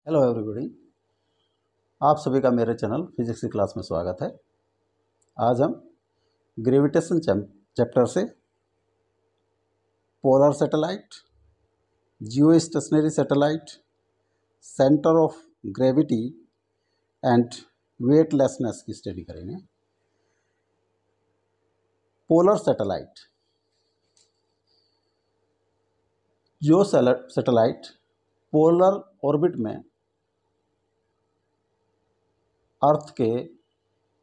Hello everybody. आप सभी का मेरे चैनल फिजिक्स की क्लास में स्वागत है। आज हम ग्रेविटेशन चैप्टर से polar satellite, Jio stationery satellite, centre of gravity and weightlessness की स्टडी करेंगे। पोलर सैटेलाइट, जो सैटेलाइट पोलर ऑर्बिट में अर्थ के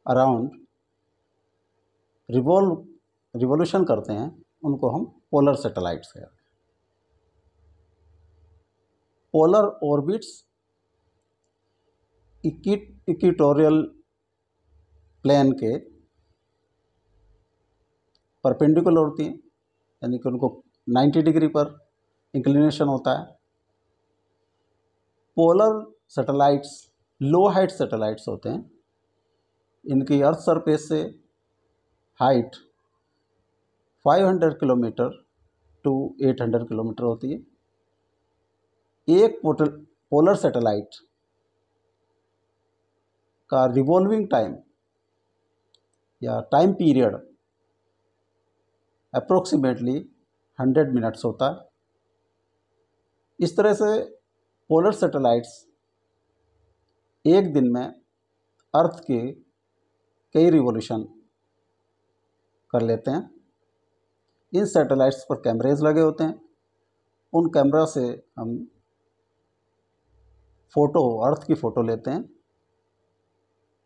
अराउंड रिवोल्यूशन करते हैं, उनको हम पोलर सैटेलाइट्स कहते हैं। पोलर ऑर्बिट्स इक्वेटोरियल प्लेन के परपेंडिकुलर होती हैं, यानी कि उनको 90 डिग्री पर इंक्लिनेशन होता है। पोलर सैटेलाइट्स लो हाइट सैटेलाइट्स होते हैं। इनकी अर्थ सरफेस से हाइट 500 किलोमीटर टू 800 किलोमीटर होती है। एक पोलर सैटेलाइट का रिवॉल्विंग टाइम या टाइम पीरियड अप्रोक्सीमेटली 100 मिनट्स होता है। इस तरह से पोलर सैटेलाइट्स एक दिन में अर्थ के कई रिवॉल्यूशन कर लेते हैं। इन सैटेलाइट्स पर कैमरेज लगे होते हैं। उन कैमरा से हम अर्थ की फ़ोटो लेते हैं।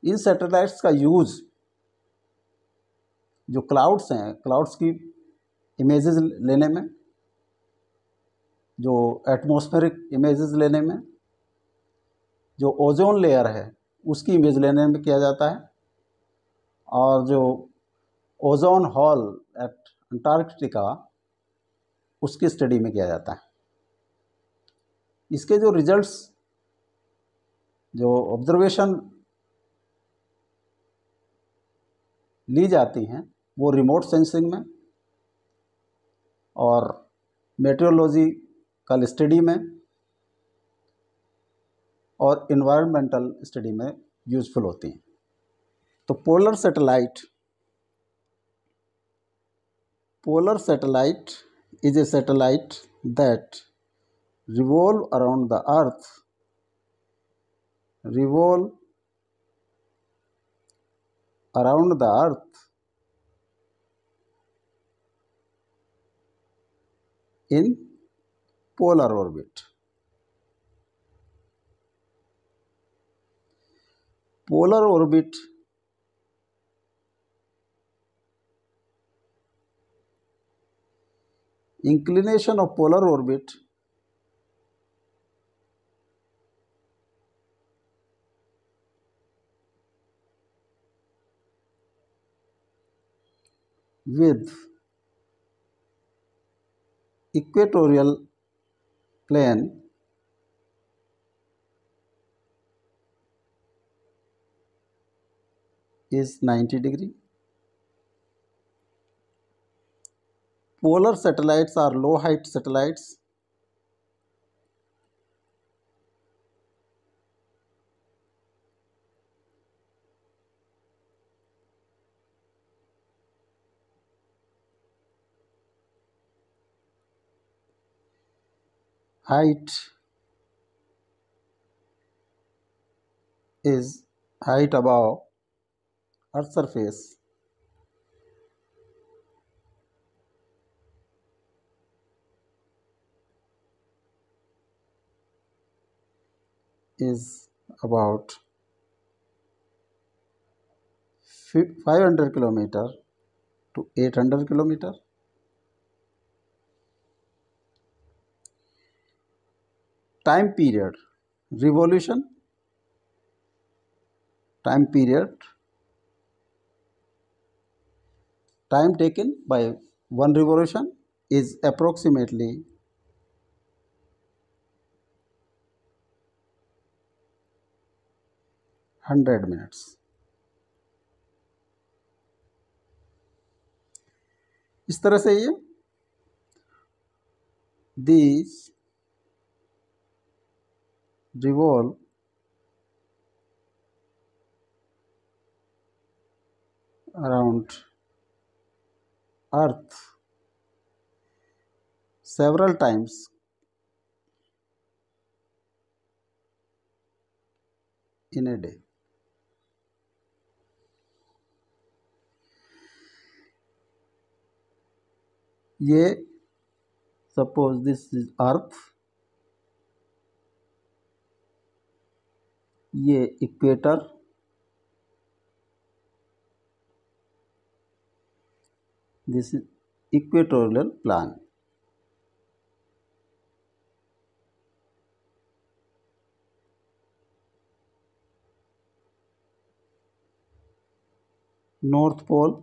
इन सैटेलाइट्स का यूज़ जो क्लाउड्स हैं, क्लाउड्स की इमेजेस लेने में, जो एटमॉस्फेरिक इमेजेस लेने में, जो ओजोन लेयर है उसकी इमेज लेने में किया जाता है, और जो ओजोन हॉल एट अंटार्कटिका उसकी स्टडी में किया जाता है। इसके जो रिजल्ट्स, जो ऑब्जर्वेशन ली जाती हैं, वो रिमोट सेंसिंग में और मेट्रोलॉजिकल स्टडी में और इन्वायरमेंटल स्टडी में यूजफुल होती हैं। तो polar satellite is a satellite that revolve around the earth in polar orbit. Polar orbit inclination of polar orbit with equatorial plane is 90 degree. Polar satellites are low height satellites. Height is height above Earth surface is about 500 kilometer to 800 kilometer. Time period, revolution, time taken by one revolution is approximately 100 minutes. इस तरह से ये these revolve around Earth several times in a day. ये suppose this is Earth, ये equator, this is equatorial plane. North Pole,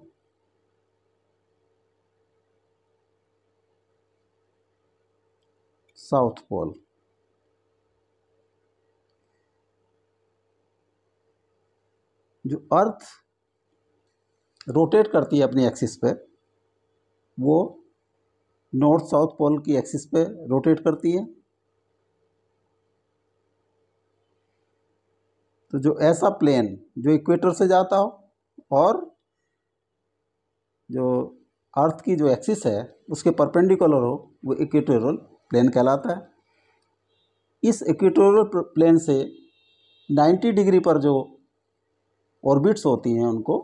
South Pole. जो अर्थ rotate करती है अपनी एक्सिस पे, वो नॉर्थ साउथ पोल की एक्सिस पे रोटेट करती है। तो जो ऐसा प्लेन जो इक्वेटर से जाता हो और जो अर्थ की जो एक्सिस है उसके परपेंडिकुलर हो, वो इक्वेटोरियल प्लेन कहलाता है। इस इक्वेटोरियल प्लेन से 90 डिग्री पर जो ऑर्बिट्स होती हैं उनको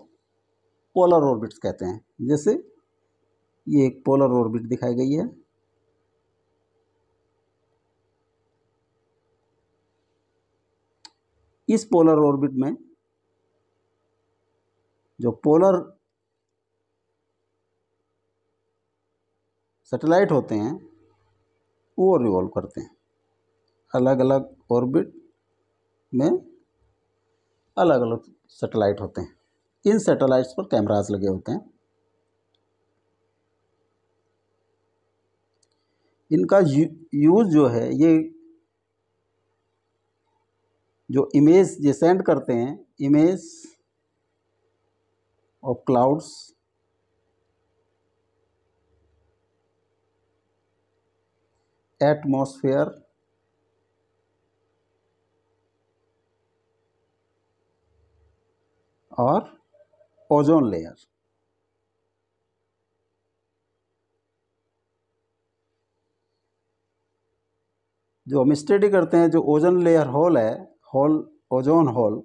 पोलर ऑर्बिट्स कहते हैं। जैसे ये एक पोलर ऑर्बिट दिखाई गई है। इस पोलर ऑर्बिट में जो पोलर सैटेलाइट होते हैं वो रिवॉल्व करते हैं। अलग अलग ऑर्बिट में अलग अलग सैटेलाइट होते हैं। इन सैटेलाइट्स पर कैमरास लगे होते हैं। इनका यूज़ जो है, ये जो इमेज ये सेंड करते हैं, इमेज ऑफ क्लाउड्स, एटमॉस्फेयर, और ओजोन लेयर। जो हम स्टडी करते हैं, जो ओजोन लेयर होल है, hole ozone hole,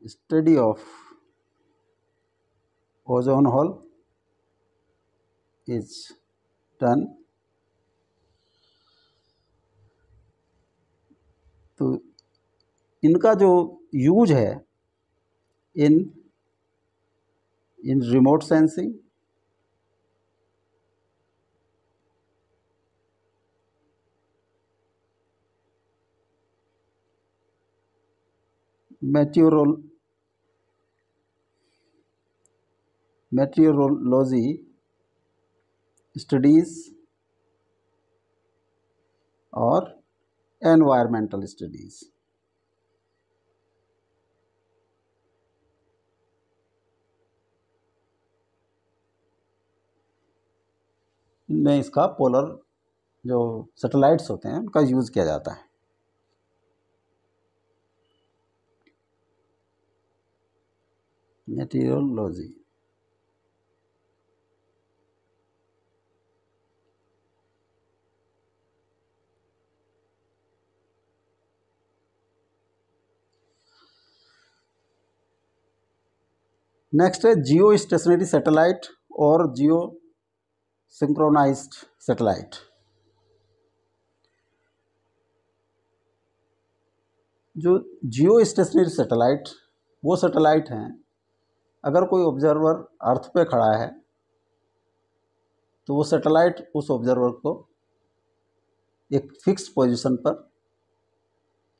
study of ozone hole is done. तो इनका जो यूज है in remote sensing, meteorology studies और एनवायरमेंटल स्टडीज। इनमें इसका पोलर जो सैटेलाइट्स होते हैं उनका यूज़ किया जाता है। मेटीरियोलॉजी। नेक्स्ट है जियो स्टेशनरी सैटेलाइट और जियो सिंक्रोनाइज्ड सैटेलाइट। जो जियो स्टेशनरी सैटेलाइट वो सैटेलाइट हैं, अगर कोई ऑब्जर्वर अर्थ पे खड़ा है तो वो सैटेलाइट उस ऑब्जर्वर को एक फिक्स पोजीशन पर,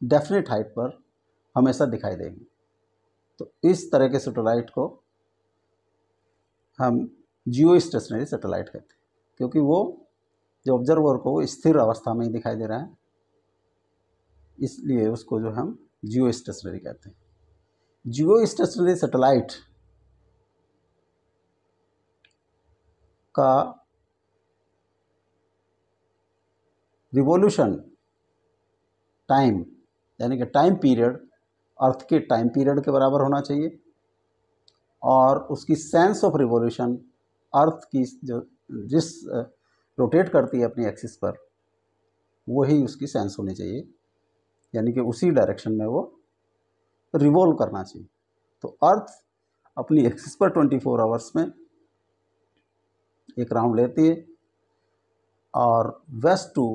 डेफिनेट हाइट पर हमेशा दिखाई देंगे। तो इस तरह के सैटेलाइट को हम जियो स्टेशनरी सैटेलाइट कहते हैं, क्योंकि वो जो ऑब्जर्वर को स्थिर अवस्था में ही दिखाई दे रहा है, इसलिए उसको जो हम जियो स्टेशनरी कहते हैं। जियो स्टेशनरी सैटेलाइट का रिवॉल्यूशन टाइम, यानी कि टाइम पीरियड अर्थ के टाइम पीरियड के बराबर होना चाहिए, और उसकी सेंस ऑफ रिवॉल्यूशन अर्थ की जो जिस रोटेट करती है अपनी एक्सिस पर, वही उसकी सेंस होनी चाहिए, यानी कि उसी डायरेक्शन में वो रिवॉल्व करना चाहिए। तो अर्थ अपनी एक्सिस पर 24 आवर्स में एक राउंड लेती है, और west to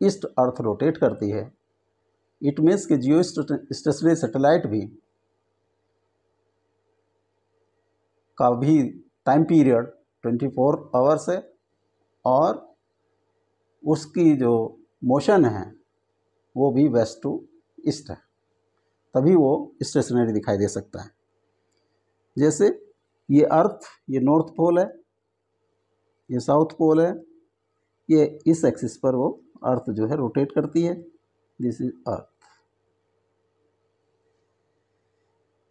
east earth rotate करती है। इट मीन्स कि जियो स्टेशनरी सैटेलाइट भी का भी टाइम पीरियड 24 आवर्स है, और उसकी जो मोशन है वो भी वेस्ट टू ईस्ट है, तभी वो स्टेशनरी दिखाई दे सकता है। जैसे ये अर्थ, ये नॉर्थ पोल है, ये साउथ पोल है, ये इस एक्सिस पर वो अर्थ जो है रोटेट करती है। This is earth.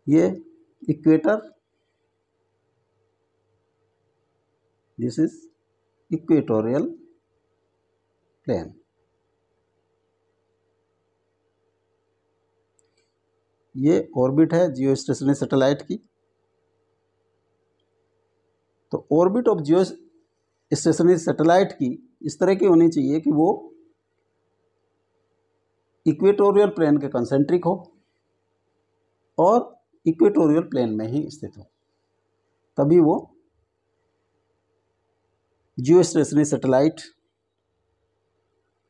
ये equator, this is equatorial plane. ये ऑर्बिट है जियो स्टेशनरी सैटेलाइट की। तो orbit of geostationary satellite की इस तरह की होनी चाहिए कि वो इक्वेटोरियल प्लेन के कंसेंट्रिक हो और इक्वेटोरियल प्लेन में ही स्थित हो, तभी वो जियो स्टेशनरी सैटेलाइट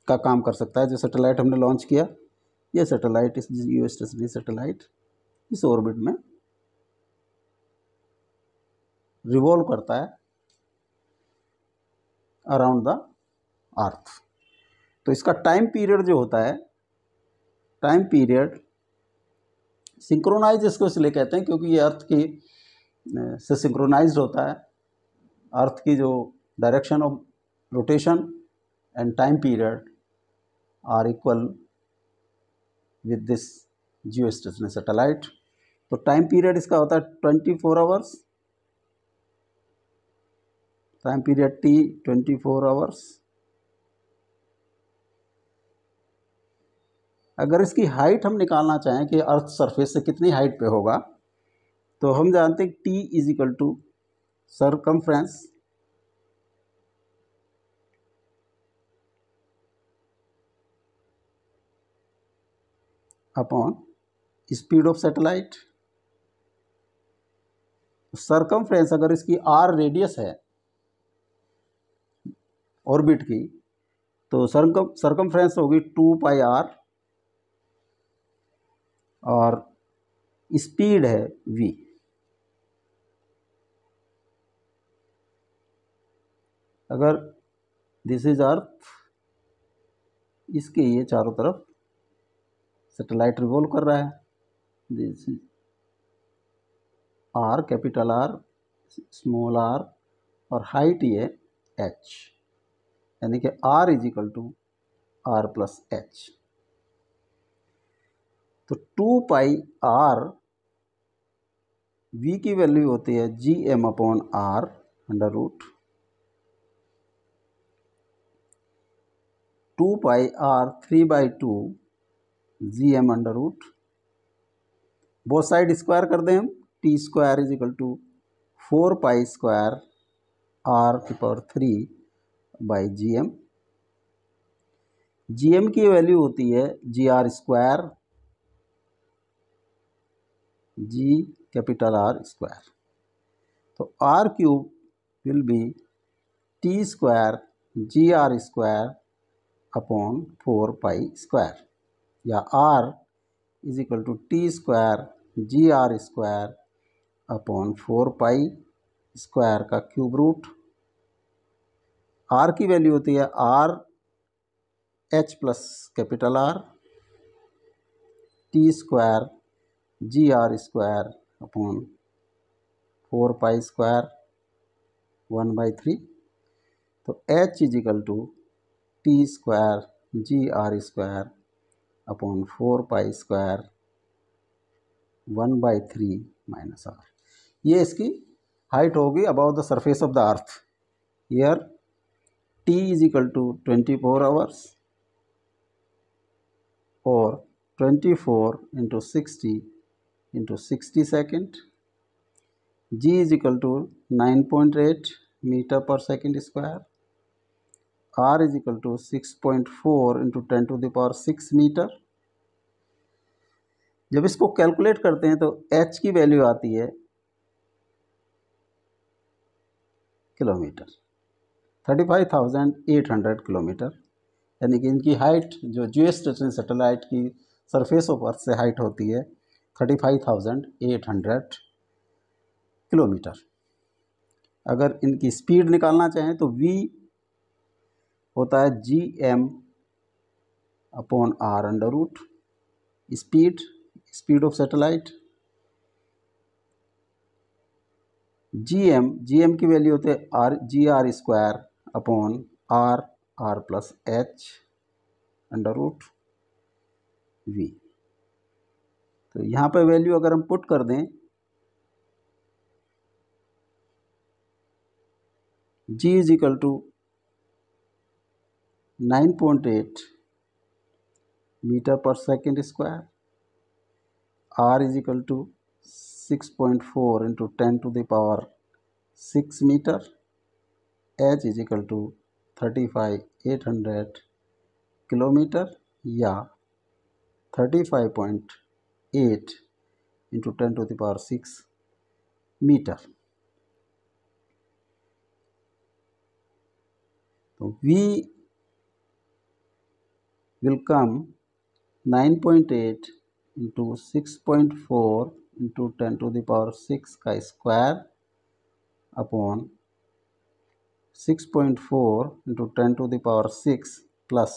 का काम कर सकता है। जो सैटेलाइट हमने लॉन्च किया, ये सैटेलाइट, इस जियो स्टेशनरी सैटेलाइट इस ऑर्बिट में रिवॉल्व करता है अराउंड द अर्थ। तो इसका टाइम पीरियड जो होता है, टाइम पीरियड सिंक्रोनाइज इसको इसलिए कहते हैं क्योंकि ये अर्थ की से सिंक्रोनाइज्ड होता है। अर्थ की जो direction of rotation and time period are equal with this geostationary satellite. तो टाइम पीरियड इसका होता है 24 hours, time period T 24 hours. अगर इसकी हाइट हम निकालना चाहें कि अर्थ सरफेस से कितनी हाइट पे होगा, तो हम जानते हैं T is equal to circumference upon speed of satellite. Circumference अगर इसकी r रेडियस है ऑर्बिट की, तो सरकमफ्रेंस होगी 2πr, और स्पीड है v। अगर दिस इज अर्थ, इसके ये चारों तरफ सैटेलाइट रिवॉल्व कर रहा है। This is r, capital R, small r, और हाइट ये h, यानी कि r is equal to r plus h। तो 2πr v की वैल्यू होती है gm upon r under root 2πr 3/2 gm under root. Both side square कर दें हम, T square is equal to 4π square r की पावर 3/gm। gm की value होती है gr square, g capital R square. तो r cube will be T square gr square upon 4π square, या r is equal to T square gr square upon 4π square का cube root. r की value होती है r h plus capital R, T square gr square upon 4π square 1/3। तो h is equal to T square gr square upon 4π square 1/3 minus r। ये इसकी height होगी about the surface of the earth. Here t is equal to 24 hours, और 24 into 60 second. g is equal to 9.8 metre per second square. r is equal to 6.4 into 10⁶ metre. जब इसको calculate करते हैं तो h की value आती है kilometre, 35,800 kilometre, यानी कि इनकी हाइट जो जियोस्टेशनरी सैटेलाइट की सरफेस ऑफ अर्थ से हाइट होती है 35,800 किलोमीटर। अगर इनकी स्पीड निकालना चाहें तो v होता है gm/r under root speed of satellite. gm की वैल्यू होते हैं gr² अंडर रूट v। तो यहाँ पे वैल्यू अगर हम पुट कर दें, g is equal to 9.8 metre per second square, r is equal to 6.4 into 10⁶ metre, h is equal to 35,800 kilometre या 35.8 इंटू 10⁶ मीटर। तो v will come 9.8 into 6.4 into 10⁶ का square upon 6.4 into 10⁶ plus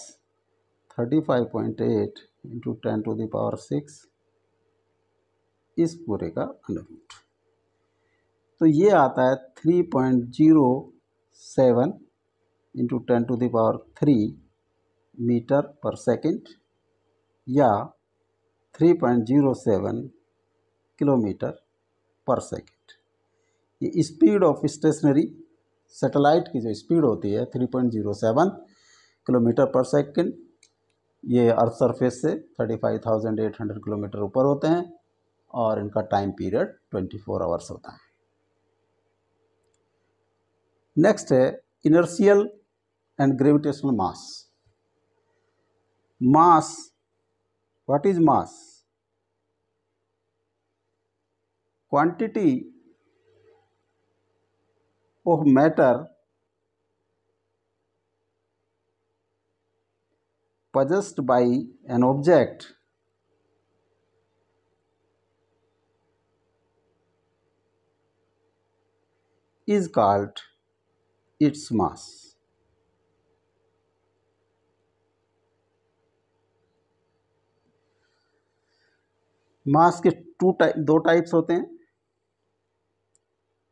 35.8 into 10⁶ इस पूरे का under root. तो ये आता है 3.07 इंटू 10⁻³ मीटर पर सेकेंड या 3.07 किलोमीटर पर सेकेंड। ये स्पीड ऑफ स्टेशनरी सैटेलाइट की जो स्पीड होती है 3.07 किलोमीटर पर सेकेंड। ये अर्थ सरफेस से 35,800 किलोमीटर ऊपर होते हैं और इनका टाइम पीरियड 24 आवर्स होता है। नेक्स्ट है inertial and gravitational mass. Mass, what is mass? Quantity of matter possessed by an object is called its mass. मास के दो टाइप्स होते हैं,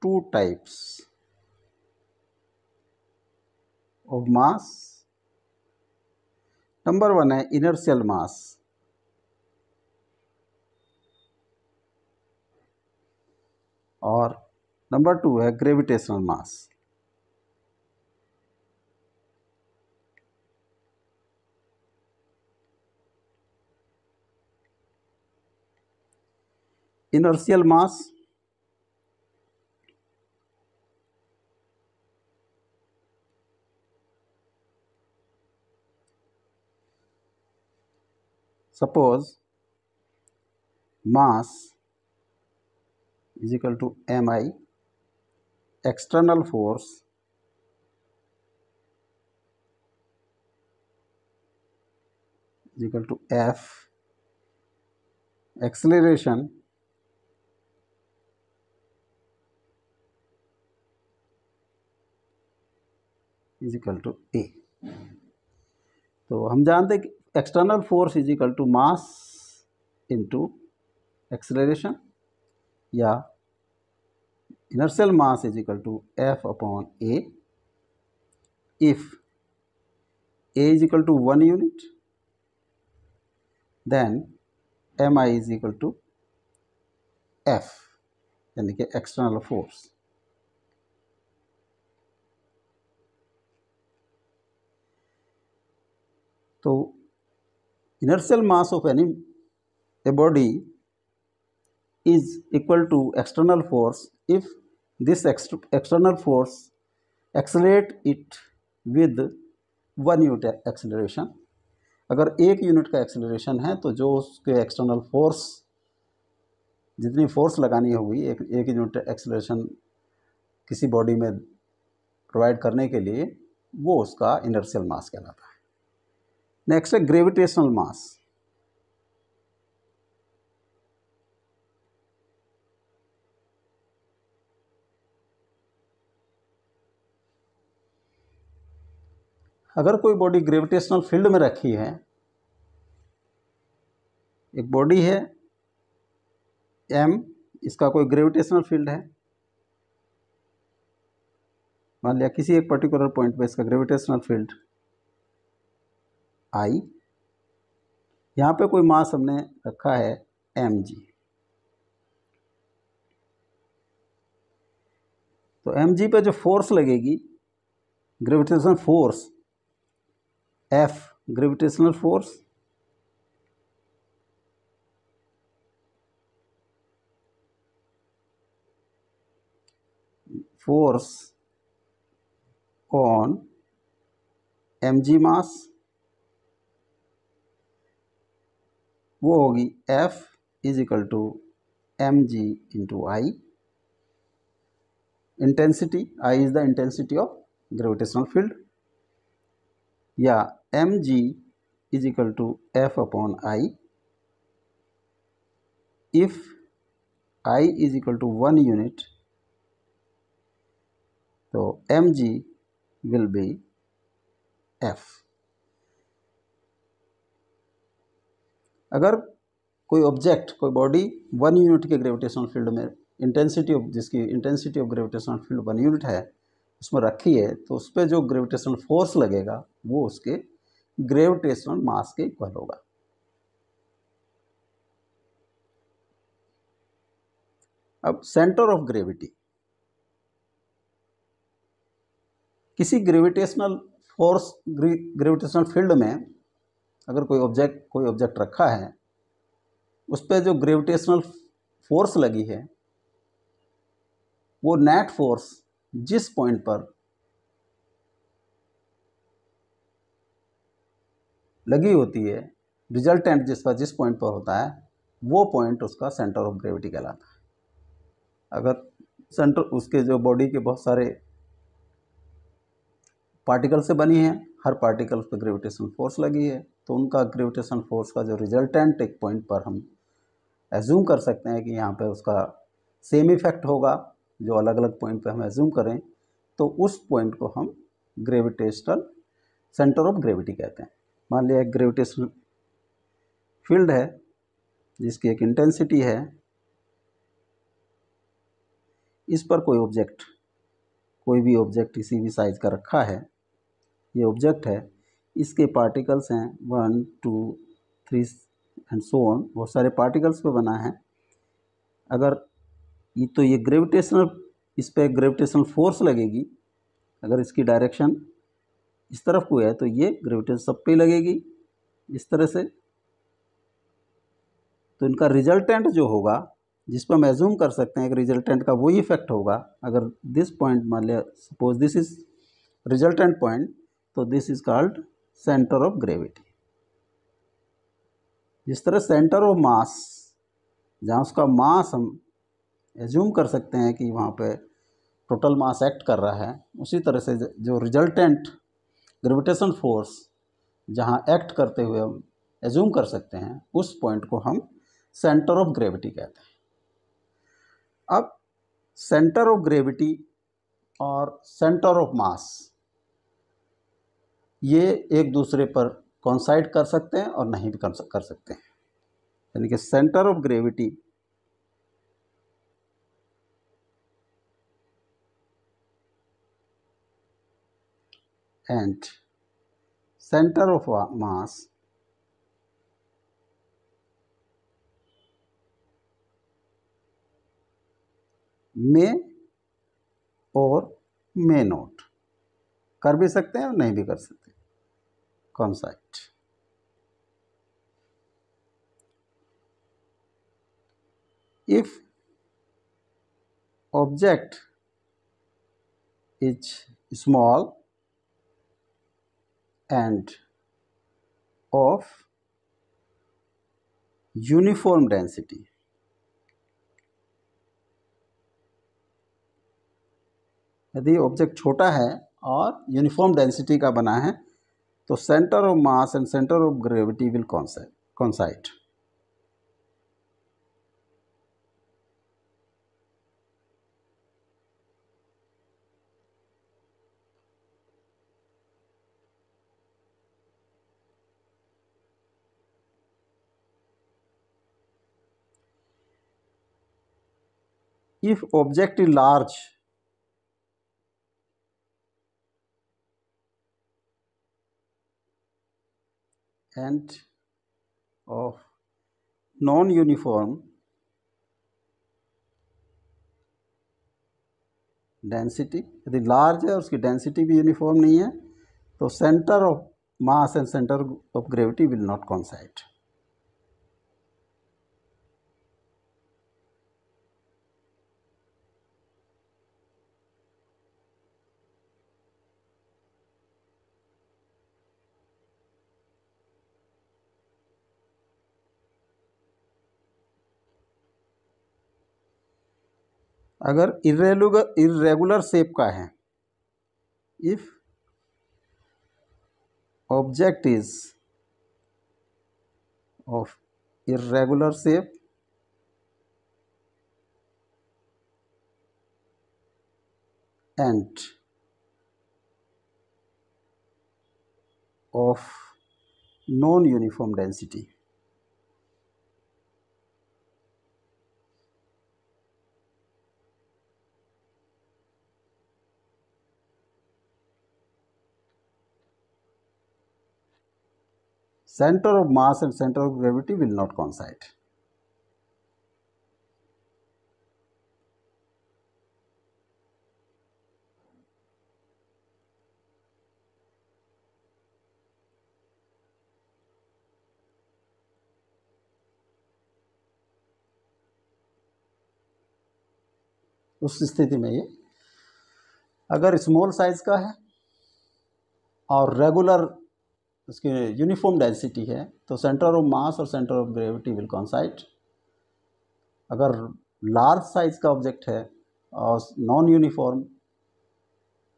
two types of mass. Number 1 है इनर्शियल मास और नंबर 2 है gravitational mass. Inertial mass suppose mass is equal to mi, external force is equal to f, acceleration is equal to a। तो हम जानते हैं कि external force is equal to mass into acceleration या inertial mass is equal to f upon a। If a is equal to 1 unit then mi is equal to f, यानी कि external force. तो inertial mass of a body is equal to external force if this external force accelerate it with 1 unit acceleration. अगर 1 unit का acceleration है तो जो उसके external force, जितनी फोर्स लगानी होगी एक यूनिट एक्सेलरेशन किसी बॉडी में प्रोवाइड करने के लिए, वो उसका इनर्शियल मास कहलाता है। नेक्स्ट है ग्रेविटेशनल मास। अगर कोई बॉडी ग्रेविटेशनल फील्ड में रखी है, एक बॉडी है m, इसका कोई ग्रेविटेशनल फील्ड है, मान लिया किसी एक पर्टिकुलर पॉइंट पे इसका ग्रेविटेशनल फील्ड I, यहाँ पे कोई मास हमने रखा है mg, तो mg पे जो फोर्स लगेगी, gravitational force F, gravitational force on mg mass, वो होगी F is equal to mg into I। Intensity I is the intensity of gravitational field, या mg is equal to F upon I। If I is equal to 1 unit, तो mg will be F। अगर कोई object, कोई body 1 unit के gravitational field में, जिसकी intensity of gravitational field 1 unit है, उसमें रखी है, तो उस पर जो ग्रेविटेशनल फोर्स लगेगा वो उसके ग्रेविटेशनल मास के इक्वल होगा। अब सेंटर ऑफ ग्रेविटी, किसी ग्रेविटेशनल फोर्स, ग्रेविटेशनल फील्ड में अगर कोई ऑब्जेक्ट रखा है, उस पर जो ग्रेविटेशनल फोर्स लगी है, वो नेट फोर्स जिस पॉइंट पर लगी होती है, रिजल्टेंट जिसका जिस पॉइंट पर होता है, वो पॉइंट उसका सेंटर ऑफ ग्रेविटी कहलाता है। अगर सेंटर, उसके जो बॉडी के बहुत सारे पार्टिकल से बनी है, हर पार्टिकल पर ग्रेविटेशनल फोर्स लगी है, तो उनका ग्रेविटेशनल फोर्स का जो रिजल्टेंट एक पॉइंट पर हम एज्यूम कर सकते हैं कि यहाँ पे उसका सेम इफेक्ट होगा, जो अलग अलग पॉइंट पे हम एज्यूम करें, तो उस पॉइंट को हम ग्रेविटेशनल सेंटर ऑफ ग्रेविटी कहते हैं। मान लिया एक ग्रेविटेशनल फील्ड है जिसकी एक इंटेंसिटी है, इस पर कोई भी ऑब्जेक्ट किसी भी साइज का रखा है, ये ऑब्जेक्ट है, इसके पार्टिकल्स हैं 1 2 3 एंड सो ऑन, बहुत सारे पार्टिकल्स पे बना है। अगर ये ग्रेविटेशनल, इस पर ग्रेविटेशनल फोर्स लगेगी, अगर इसकी डायरेक्शन इस तरफ को है तो ये ग्रेविटेशन सब पे लगेगी इस तरह से, तो इनका रिजल्टेंट जो होगा, जिस पर हम एज्यूम कर सकते हैं कि रिजल्टेंट का वही इफेक्ट होगा। अगर दिस पॉइंट, मान लिया suppose this is resultant point, तो this is called centre of gravity. जिस तरह सेंटर ऑफ मास, जहाँ उसका मास हम एज्यूम कर सकते हैं कि वहाँ पे टोटल मास एक्ट कर रहा है, उसी तरह से जो रिजल्टेंट ग्रेविटेशन फोर्स जहाँ एक्ट करते हुए हम एज्यूम कर सकते हैं, उस पॉइंट को हम सेंटर ऑफ ग्रेविटी कहते हैं। अब सेंटर ऑफ ग्रेविटी और सेंटर ऑफ मास, ये एक दूसरे पर कॉन्साइड कर सकते हैं और नहीं भी कर सकते हैं। यानी कि centre of gravity and centre of mass may or may not, कर भी सकते हैं और नहीं भी कर सकते, कॉन्साइड। if object is small and of uniform density, यदि ऑब्जेक्ट छोटा है और यूनिफॉर्म डेंसिटी का बना है तो centre of mass and centre of gravity will coincide. If object is large and of non-uniform density, यदि लार्ज है और उसकी डेंसिटी भी यूनिफॉर्म नहीं है तो centre of mass and centre of gravity will not coincide. अगर इरेगुलर शेप का है, if object is of irregular shape and of non-uniform density, center of mass and center of gravity will not coincide. उस स्थिति में ये अगर small size का है और रेगुलर उसकी यूनिफॉर्म डेंसिटी है तो सेंटर ऑफ मास और centre of gravity will coincide. अगर लार्ज साइज का ऑब्जेक्ट है और नॉन यूनिफॉर्म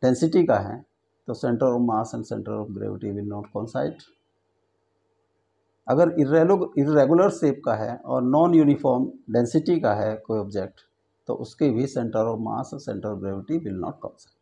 डेंसिटी का है तो centre of mass and centre of gravity will not coincide. अगर इरेगुलर शेप का है और नॉन यूनिफॉर्म डेंसिटी का है कोई ऑब्जेक्ट तो उसके भी सेंटर ऑफ मास और centre of gravity will not coincide.